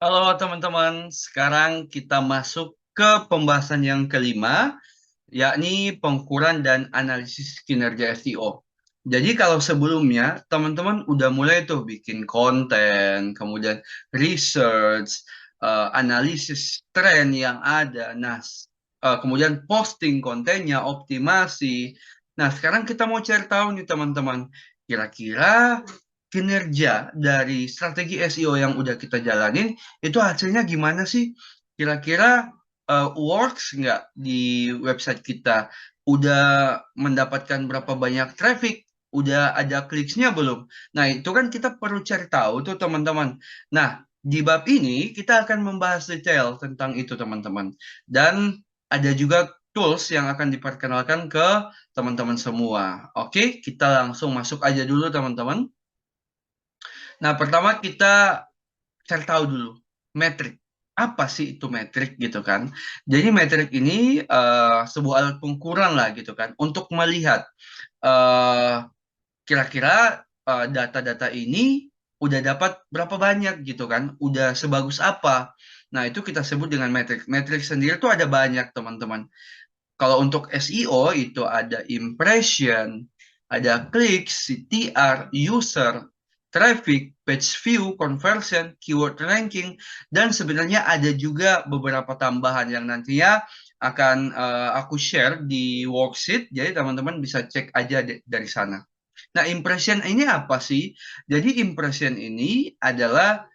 Halo teman-teman, sekarang kita masuk ke pembahasan yang kelima, yakni pengukuran dan analisis kinerja SEO. Jadi kalau sebelumnya teman-teman udah mulai tuh bikin konten, kemudian research, analisis tren yang ada, kemudian posting kontennya, optimasi. Nah, sekarang kita mau cari tahu nih teman-teman, kira-kira kinerja dari strategi SEO yang udah kita jalanin itu hasilnya gimana sih? Kira-kira works nggak di website kita? Udah mendapatkan berapa banyak traffic? Udah ada kliksnya belum? Nah, itu kan kita perlu cari tahu tuh teman-teman. Nah, di bab ini kita akan membahas detail tentang itu teman-teman. Dan ada juga tools yang akan diperkenalkan ke teman-teman semua. Oke, kita langsung masuk aja dulu teman-teman. Nah, pertama kita cari tahu dulu metrik. Apa sih itu metrik gitu kan? Jadi metrik ini sebuah alat pengukuran lah gitu kan untuk melihat eh, kira-kira data-data ini udah dapat berapa banyak gitu kan? Udah sebagus apa? Nah, itu kita sebut dengan metrik. Metrik sendiri tuh ada banyak teman-teman. Kalau untuk SEO itu ada impression, ada clicks, CTR, user, traffic, page view, conversion, keyword ranking, dan sebenarnya ada juga beberapa tambahan yang nantinya akan aku share di worksheet. Jadi teman-teman bisa cek aja dari sana. Nah, impression ini apa sih? Jadi impression ini adalah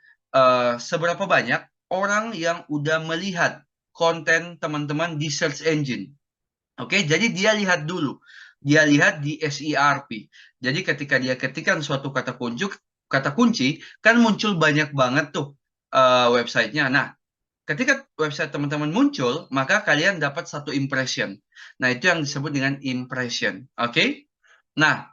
seberapa banyak orang yang udah melihat konten teman-teman di search engine. Oke, jadi dia lihat dulu. Dia lihat di SERP. Jadi ketika dia ketikkan suatu kata kunci kan muncul banyak banget tuh websitenya. Nah, ketika website teman-teman muncul, maka kalian dapat satu impression. Nah, itu yang disebut dengan impression. Oke? Nah,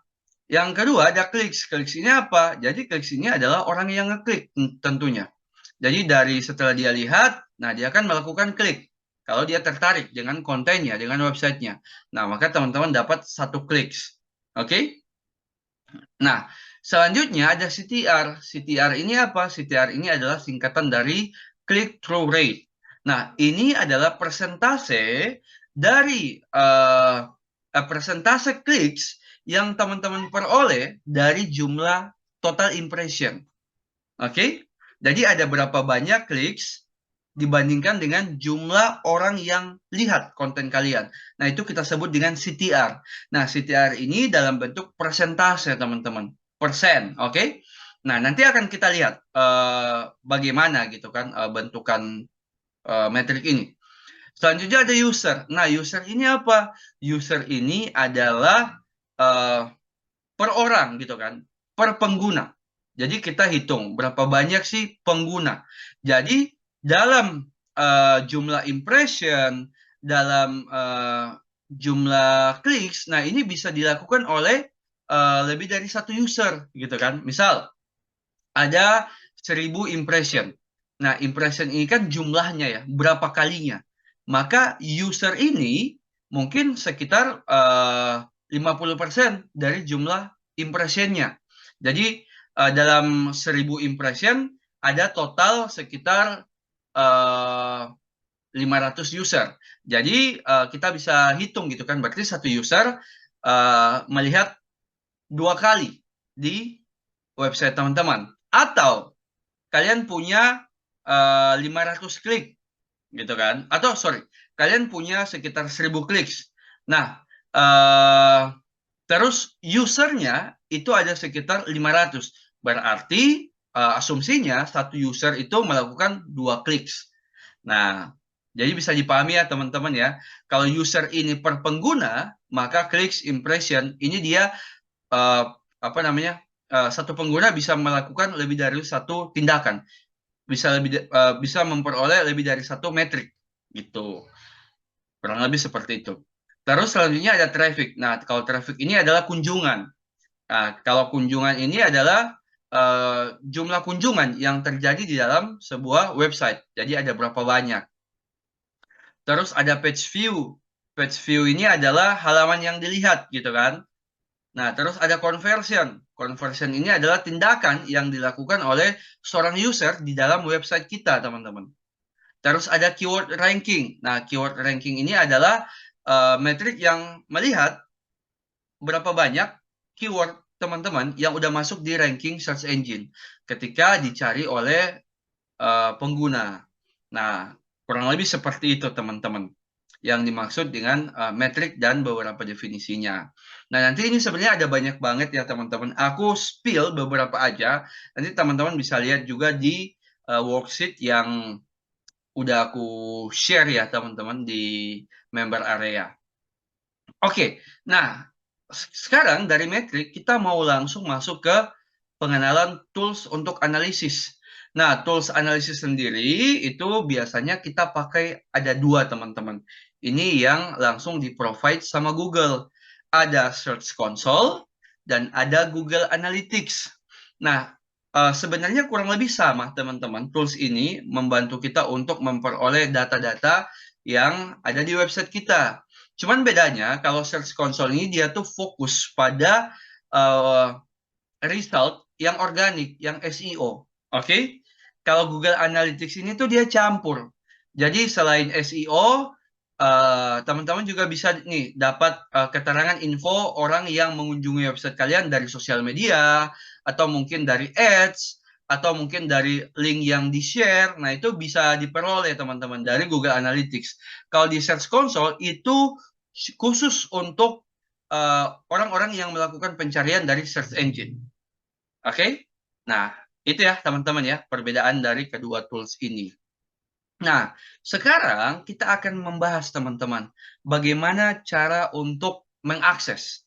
yang kedua ada clicks. Clicks ini apa? Jadi clicks ini adalah orang yang ngeklik tentunya. Jadi dari setelah dia lihat, nah dia akan melakukan klik. Kalau dia tertarik dengan kontennya, dengan websitenya. Nah, maka teman-teman dapat satu clicks. Oke? Nah, selanjutnya ada CTR. CTR ini apa? CTR ini adalah singkatan dari click-through rate. Nah, ini adalah persentase dari persentase clicks yang teman-teman peroleh dari jumlah total impression. Oke? Jadi ada berapa banyak clicks dibandingkan dengan jumlah orang yang lihat konten kalian. Nah, itu kita sebut dengan CTR. Nah, CTR ini dalam bentuk persentase, teman-teman. Persen, oke? Nah, nanti akan kita lihat bagaimana gitu kan bentukan metrik ini. Selanjutnya ada user. Nah, user ini apa? User ini adalah eh, per orang gitu kan, per pengguna. Jadi kita hitung berapa banyak sih pengguna. Jadi dalam jumlah impression, dalam jumlah clicks, nah ini bisa dilakukan oleh lebih dari satu user gitu kan. Misal ada 1.000 impression. Nah, impression ini kan jumlahnya ya, berapa kalinya. Maka user ini mungkin sekitar 50% dari jumlah impressionnya. Jadi dalam 1.000 impression ada total sekitar 500 user. Jadi kita bisa hitung gitu kan, berarti satu user melihat dua kali di website teman-teman. Atau kalian punya 500 klik gitu kan, atau sorry, kalian punya sekitar 1.000 klik. Nah, terus usernya itu ada sekitar 500, berarti asumsinya satu user itu melakukan dua klik. Nah, jadi bisa dipahami ya teman-teman ya, kalau user ini per pengguna, maka clicks impression ini dia eh, apa namanya, satu pengguna bisa melakukan lebih dari satu tindakan, bisa memperoleh lebih dari satu metrik gitu, kurang lebih seperti itu. Terus selanjutnya ada traffic. Nah, kalau traffic ini adalah kunjungan. Nah, kalau kunjungan ini adalah jumlah kunjungan yang terjadi di dalam sebuah website. Jadi ada berapa banyak. Terus ada page view. Page view ini adalah halaman yang dilihat gitu kan. Nah, terus ada conversion. Conversion ini adalah tindakan yang dilakukan oleh seorang user di dalam website kita, teman-teman. Terus ada keyword ranking. Nah, keyword ranking ini adalah metrik yang melihat berapa banyak keyword teman-teman yang udah masuk di ranking search engine ketika dicari oleh pengguna. Nah, kurang lebih seperti itu teman-teman yang dimaksud dengan metrik dan beberapa definisinya. Nah, nanti ini sebenarnya ada banyak banget ya teman-teman. Aku spill beberapa aja. Nanti teman-teman bisa lihat juga di worksheet yang udah aku share ya teman-teman di member area. Oke, nah sekarang dari metrik kita mau langsung masuk ke pengenalan tools untuk analisis. Nah, tools analisis sendiri itu biasanya kita pakai ada dua teman-teman. Ini yang langsung di-provide sama Google. Ada Search Console dan ada Google Analytics. Nah, sebenarnya kurang lebih sama teman-teman. Tools ini membantu kita untuk memperoleh data-data yang ada di website kita. Cuman bedanya kalau Search Console ini dia tuh fokus pada result yang organik, yang SEO. Oke? Kalau Google Analytics ini tuh dia campur. Jadi selain SEO, teman-teman juga bisa nih dapat keterangan info orang yang mengunjungi website kalian dari sosial media, atau mungkin dari ads, atau mungkin dari link yang di-share. Nah, itu bisa diperoleh teman-teman dari Google Analytics. Kalau di Search Console itu khusus untuk orang-orang yang melakukan pencarian dari search engine. Oke? Nah, itu ya teman-teman ya perbedaan dari kedua tools ini. Nah, sekarang kita akan membahas teman-teman bagaimana cara untuk mengakses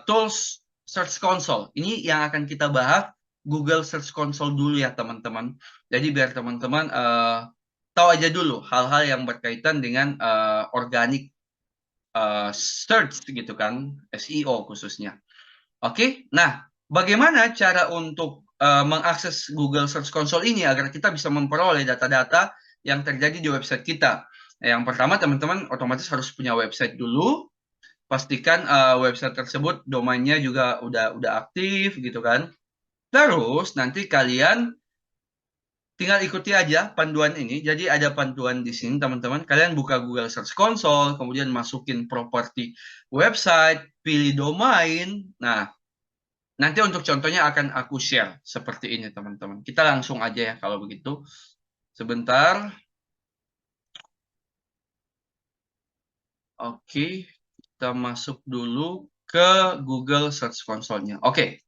tools Search Console. Ini yang akan kita bahas Google Search Console dulu ya teman-teman. Jadi biar teman-teman tahu aja dulu hal-hal yang berkaitan dengan organic search gitu kan, SEO khususnya. Oke, nah bagaimana cara untuk mengakses Google Search Console ini agar kita bisa memperoleh data-data yang terjadi di website kita? Nah, yang pertama teman-teman otomatis harus punya website dulu. Pastikan website tersebut domainnya juga udah aktif gitu kan. Terus nanti kalian tinggal ikuti aja panduan ini. Jadi ada panduan di sini teman-teman. Kalian buka Google Search Console, kemudian masukin properti website, pilih domain. Nah, nanti untuk contohnya akan aku share seperti ini teman-teman. Kita langsung aja ya kalau begitu. Sebentar. Oke, kita masuk dulu ke Google Search Console-nya. Oke,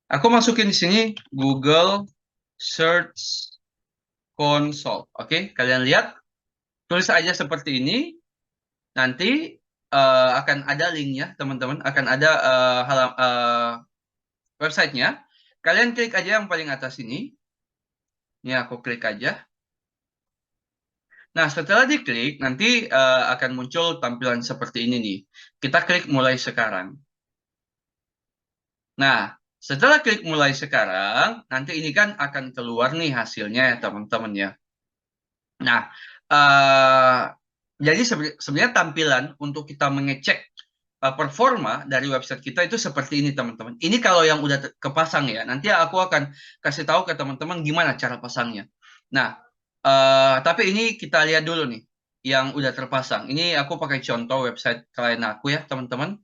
aku masukin di sini Google Search Console. Oke, kalian lihat. Tulis aja seperti ini. Nanti akan ada linknya teman-teman. Akan ada websitenya. Kalian klik aja yang paling atas ini. Ini aku klik aja. Nah, setelah diklik, nanti akan muncul tampilan seperti ini nih. Kita klik mulai sekarang. Nah, setelah klik mulai sekarang, nanti ini kan akan keluar nih hasilnya ya teman-teman ya. Nah, jadi sebenarnya tampilan untuk kita mengecek performa dari website kita itu seperti ini teman-teman. Ini kalau yang udah kepasang ya. Nanti aku akan kasih tahu ke teman-teman gimana cara pasangnya. Nah, tapi ini kita lihat dulu nih yang udah terpasang. Ini aku pakai contoh website klien aku ya teman-teman.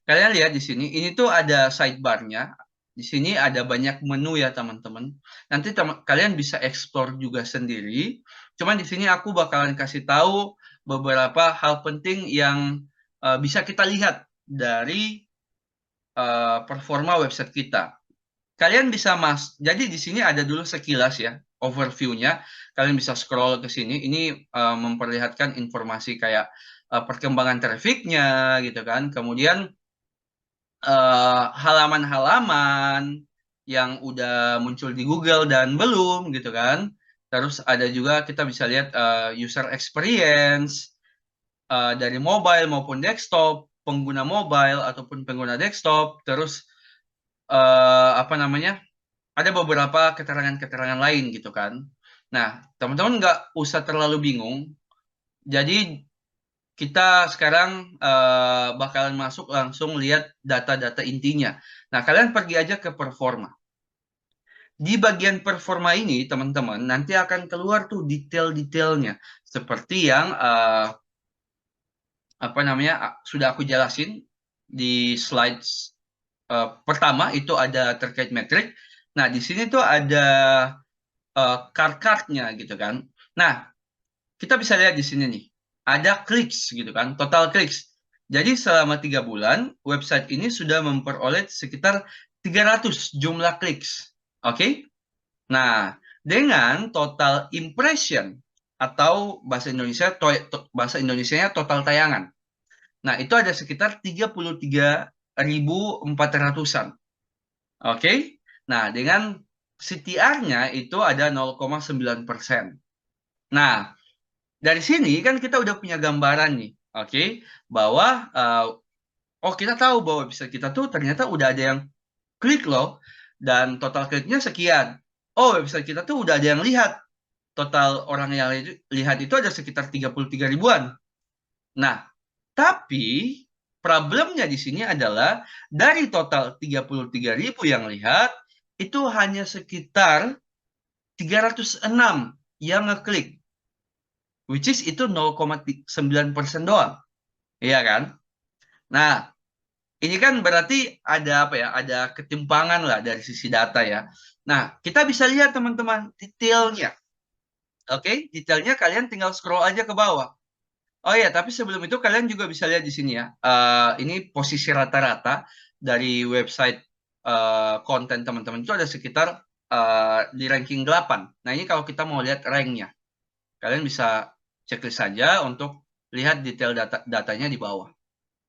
Kalian lihat di sini, ini tuh ada sidebar-nya. Di sini ada banyak menu ya teman-teman. Nanti kalian bisa explore juga sendiri. Cuman di sini aku bakalan kasih tahu beberapa hal penting yang bisa kita lihat dari performa website kita. Kalian bisa jadi di sini ada dulu sekilas ya overview-nya. Kalian bisa scroll ke sini. Ini memperlihatkan informasi kayak perkembangan traffic-nya gitu kan. Kemudian halaman-halaman yang udah muncul di Google dan belum gitu kan. Terus ada juga kita bisa lihat user experience dari mobile maupun desktop, pengguna mobile ataupun pengguna desktop. Terus apa namanya? Ada beberapa keterangan-keterangan lain gitu kan. Nah, teman-teman nggak usah terlalu bingung. Jadi kita sekarang bakalan masuk langsung lihat data-data intinya. Nah, kalian pergi aja ke performa. Di bagian performa ini, teman-teman, nanti akan keluar tuh detail-detailnya. Seperti yang sudah aku jelasin di slides pertama, itu ada terkait metrik. Nah, di sini tuh ada card-cardnya gitu kan. Nah, kita bisa lihat di sini nih, ada clicks gitu kan, total clicks. Jadi selama 3 bulan, website ini sudah memperoleh sekitar 300 jumlah clicks. Oke? Nah, dengan total impression atau bahasa Indonesia bahasa Indonesianya total tayangan. Nah, itu ada sekitar 33.400-an. Oke? Nah, dengan CTR-nya itu ada 0,9%. Nah, dari sini kan kita udah punya gambaran nih, oke, bahwa oh kita tahu bahwa website kita tuh ternyata udah ada yang klik loh, dan total kliknya sekian. Oh, website kita tuh udah ada yang lihat. Total orang yang lihat itu ada sekitar 33 ribuan. Nah, tapi problemnya di sini adalah dari total 33 ribu yang lihat, itu hanya sekitar 306 yang ngeklik. Which is itu 0,9% doang. Iya kan? Nah, ini kan berarti ada apa ya? Ada ketimpangan lah dari sisi data ya. Nah, kita bisa lihat teman-teman detailnya. Oke, detailnya kalian tinggal scroll aja ke bawah. Oh ya, tapi sebelum itu kalian juga bisa lihat di sini ya. Ini posisi rata-rata dari website konten teman-teman itu ada sekitar di ranking 8. Nah, ini kalau kita mau lihat ranknya. Kalian bisa checklist saja untuk lihat detail datanya di bawah.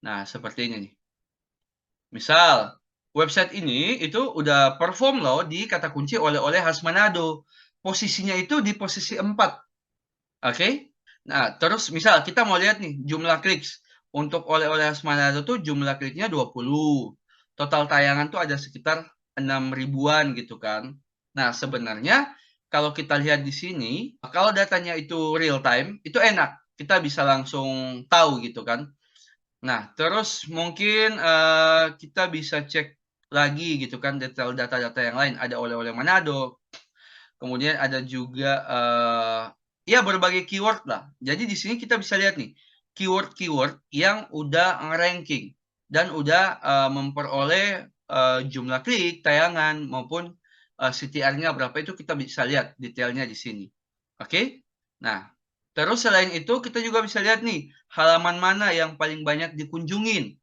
Nah, seperti ini nih. Misal, website ini itu udah perform loh di kata kunci oleh-oleh khas Manado. Posisinya itu di posisi 4. Oke? Nah, terus misal kita mau lihat nih jumlah kliks. Untuk oleh-oleh khas Manado tuh jumlah kliknya 20. Total tayangan tuh ada sekitar 6 ribuan gitu kan. Nah, sebenarnya kalau kita lihat di sini, kalau datanya itu real time, itu enak. Kita bisa langsung tahu gitu kan. Nah, terus mungkin kita bisa cek lagi gitu kan detail data-data yang lain. Ada oleh-oleh Manado, kemudian ada juga ya berbagai keyword lah. Jadi di sini kita bisa lihat nih keyword-keyword yang udah ranking dan udah memperoleh jumlah klik, tayangan maupun CTR-nya berapa itu kita bisa lihat detailnya di sini. Oke? Nah, terus selain itu kita juga bisa lihat nih halaman mana yang paling banyak dikunjungin.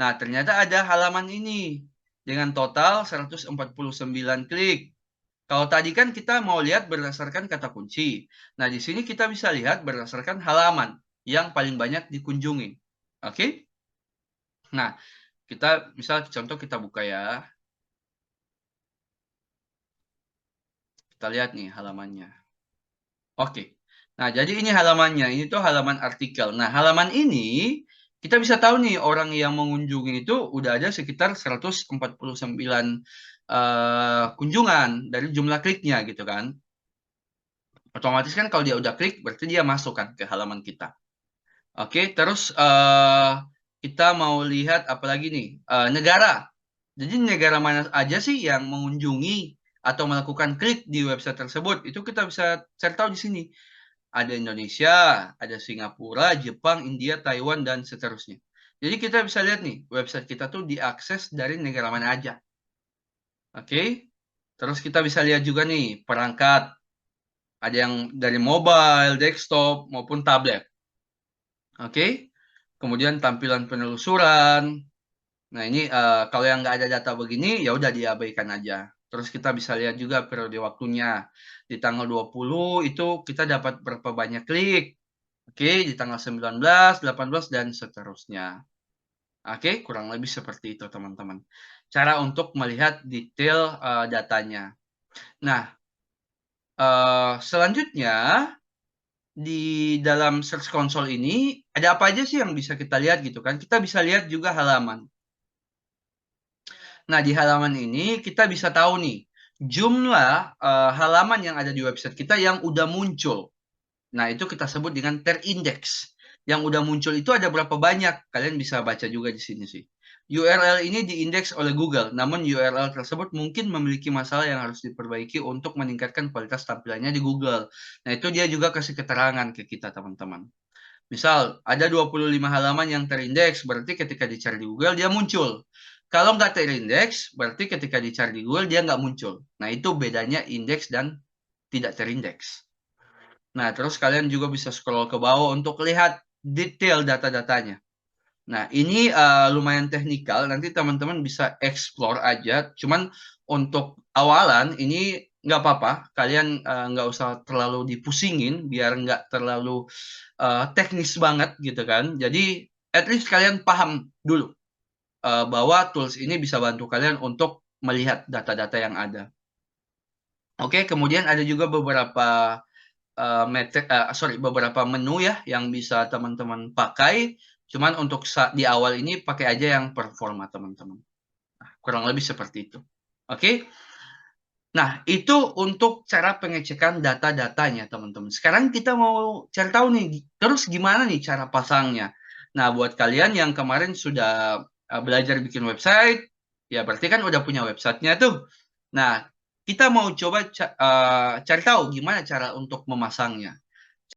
Nah, ternyata ada halaman ini dengan total 149 klik. Kalau tadi kan kita mau lihat berdasarkan kata kunci. Nah, di sini kita bisa lihat berdasarkan halaman yang paling banyak dikunjungi. Oke? Nah, kita misal contoh kita buka ya. Kita lihat nih halamannya. Oke. Nah, jadi ini halamannya. Ini tuh halaman artikel. Nah, halaman ini kita bisa tahu nih orang yang mengunjungi itu udah ada sekitar 149 kunjungan dari jumlah kliknya gitu kan. Otomatis kan kalau dia udah klik berarti dia masuk kan ke halaman kita. Oke, terus kita mau lihat apa lagi nih? Negara. Jadi negara mana aja sih yang mengunjungi atau melakukan klik di website tersebut? Itu kita bisa cari tahu di sini. Ada Indonesia, ada Singapura, Jepang, India, Taiwan, dan seterusnya. Jadi kita bisa lihat nih, website kita tuh diakses dari negara mana aja. Oke, terus kita bisa lihat juga nih, perangkat. Ada yang dari mobile, desktop, maupun tablet. Oke, kemudian tampilan penelusuran. Nah, ini kalau yang nggak ada data begini, ya udah diabaikan aja. Terus kita bisa lihat juga periode waktunya. Di tanggal 20 itu kita dapat berapa banyak klik. Oke, di tanggal 19, 18, dan seterusnya. Oke, kurang lebih seperti itu, teman-teman. Cara untuk melihat detail datanya. Nah, selanjutnya, di dalam Search Console ini, ada apa aja sih yang bisa kita lihat gitu kan. Kita bisa lihat juga halaman. Nah, di halaman ini kita bisa tahu nih, jumlah halaman yang ada di website kita yang udah muncul. Nah, itu kita sebut dengan terindeks. yang udah muncul itu ada berapa banyak. Kalian bisa baca juga di sini sih. URL ini diindeks oleh Google, namun URL tersebut mungkin memiliki masalah yang harus diperbaiki untuk meningkatkan kualitas tampilannya di Google. Nah, itu dia juga kasih keterangan ke kita, teman-teman. Misal, ada 25 halaman yang terindeks, berarti ketika dicari di Google, dia muncul. Kalau nggak terindeks, berarti ketika dicari di Google, dia nggak muncul. Nah, itu bedanya indeks dan tidak terindeks. Nah, terus kalian juga bisa scroll ke bawah untuk lihat detail data-datanya. Nah, ini lumayan teknikal, nanti teman-teman bisa explore aja. Cuman untuk awalan, ini nggak apa-apa. Kalian nggak usah terlalu dipusingin, biar nggak terlalu teknis banget gitu kan. Jadi, at least kalian paham dulu bahwa tools ini bisa bantu kalian untuk melihat data-data yang ada. Oke, kemudian ada juga beberapa beberapa menu ya yang bisa teman-teman pakai. Cuman untuk di awal ini pakai aja yang performa teman-teman. Nah, kurang lebih seperti itu. Oke. Nah, itu untuk cara pengecekan data-datanya teman-teman. Sekarang kita mau cari tahu nih, terus gimana nih cara pasangnya. Nah, buat kalian yang kemarin sudah belajar bikin website, ya berarti kan udah punya websitenya tuh. Nah, kita mau coba cari tahu gimana cara untuk memasangnya.